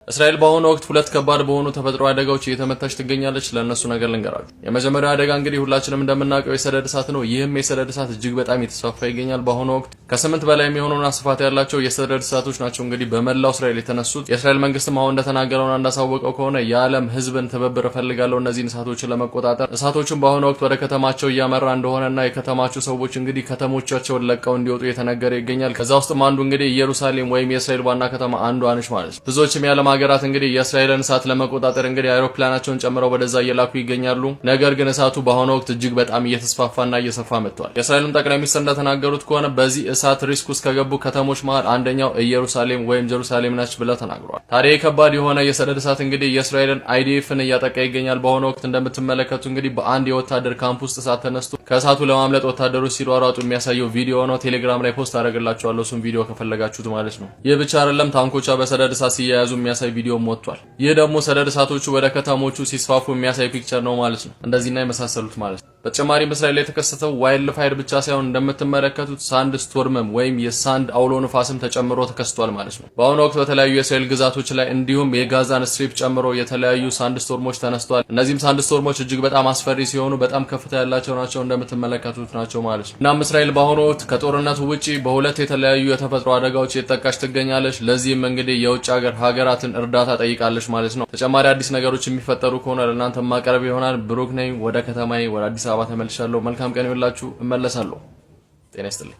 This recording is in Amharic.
እስራኤል በአሁኑ ወቅት ሁለት ከባድ በሆኑ ተፈጥሮ አደጋዎች እየተመታች ትገኛለች። ለእነሱ ነገር ልንገራችሁ። የመጀመሪያው አደጋ እንግዲህ ሁላችንም እንደምናውቀው የሰደድ እሳት ነው። ይህም የሰደድ እሳት እጅግ በጣም የተስፋፋ ይገኛል። በአሁኑ ወቅት ከ8 በላይ የሚሆኑና ስፋት ያላቸው የሰደድ እሳቶች ናቸው እንግዲህ በመላው እስራኤል የተነሱት። የእስራኤል መንግስትም አሁን እንደተናገረውና እንዳሳወቀው ከሆነ የዓለም ህዝብን ትብብር እፈልጋለሁ እነዚህን እሳቶችን ለመቆጣጠር። እሳቶቹም በአሁኑ ወቅት ወደ ከተማቸው እያመራ እንደሆነና የከተማቸው ሰዎች እንግዲህ ከተሞቻቸውን ለቀው እንዲወጡ እየተነገረ ይገኛል። ከዛ ውስጥም አንዱ እንግዲህ ኢየሩሳሌም ወይም የእስራኤል ዋና ከተማ አንዷ ነች ማለት ነው። ብዙዎችም የዓለም ሀገራት እንግዲህ የእስራኤልን እሳት ለመቆጣጠር እንግዲህ አውሮፕላናቸውን ጨምረው ወደዛ እየላኩ ይገኛሉ። ነገር ግን እሳቱ በአሁኑ ወቅት እጅግ በጣም እየተስፋፋና እየሰፋ መጥቷል። የእስራኤልን ጠቅላይ ሚኒስትር እንደተናገሩት ከሆነ በዚህ እሳት ሪስክ ውስጥ ከገቡ ከተሞች መሃል አንደኛው ኢየሩሳሌም ወይም ጀሩሳሌም ነች ብለው ተናግረዋል። ታዲያ ከባድ የሆነ የሰደድ እሳት እንግዲህ የእስራኤልን አይዲኤፍን እያጠቃ ይገኛል። በአሁኑ ወቅት እንደምትመለከቱ እንግዲህ በአንድ የወታደር ካምፕ ውስጥ እሳት ተነስቶ ከእሳቱ ለማምለጥ ወታደሮች ሲሯሯጡ የሚያሳየው ቪዲዮ ነው። ቴሌግራም ላይ ፖስት አደርግላችኋለሁ እሱን ቪዲዮ ከፈለጋችሁት ማለት ነው። ይህ ብቻ አይደለም፣ ታንኮቿ በሰደድ እሳት ሲያያዙ የሚያሳይ ቪዲዮም ወጥቷል። ይህ ደግሞ ሰደድ እሳቶቹ ወደ ከተሞቹ ሲስፋፉ የሚያሳይ ፒክቸር ነው ማለት ነው። እንደዚህና የመሳሰሉት ማለት ነው። በተጨማሪም እስራኤል ላይ የተከሰተው ዋይልድ ፋየር ብቻ ሳይሆን እንደምትመለከቱት ሳንድ ስቶርምም ወይም የሳንድ አውሎ ንፋስም ተጨምሮ ተከስቷል ማለት ነው። በአሁኑ ወቅት በተለያዩ የእስራኤል ግዛቶች ላይ እንዲሁም የጋዛን ስትሪፕ ጨምሮ የተለያዩ ሳንድ ስቶርሞች ተነስተዋል። እነዚህም ሳንድ ስቶርሞች እጅግ በጣም አስፈሪ ሲሆኑ በጣም ከፍታ ያላቸው ናቸው፣ እንደምትመለከቱት ናቸው ማለት ነው። እናም እስራኤል በአሁኑ ወቅት ከጦርነቱ ውጪ በሁለት የተለያዩ የተፈጥሮ አደጋዎች እየተጠቃች ትገኛለች። ለዚህም እንግዲህ የውጭ ሀገራትን እርዳታ ጠይቃለች ማለት ነው። ተጨማሪ አዲስ ነገሮች የሚፈጠሩ ከሆነ ለእናንተ ማቀርብ ይሆናል። ብሩክ ነኝ። ወደ ከተማዬ ወደ አዲስ አበባ ተመልሻለሁ። መልካም ቀን ይሁንላችሁ። እመለሳለሁ። ጤና ይስጥልኝ።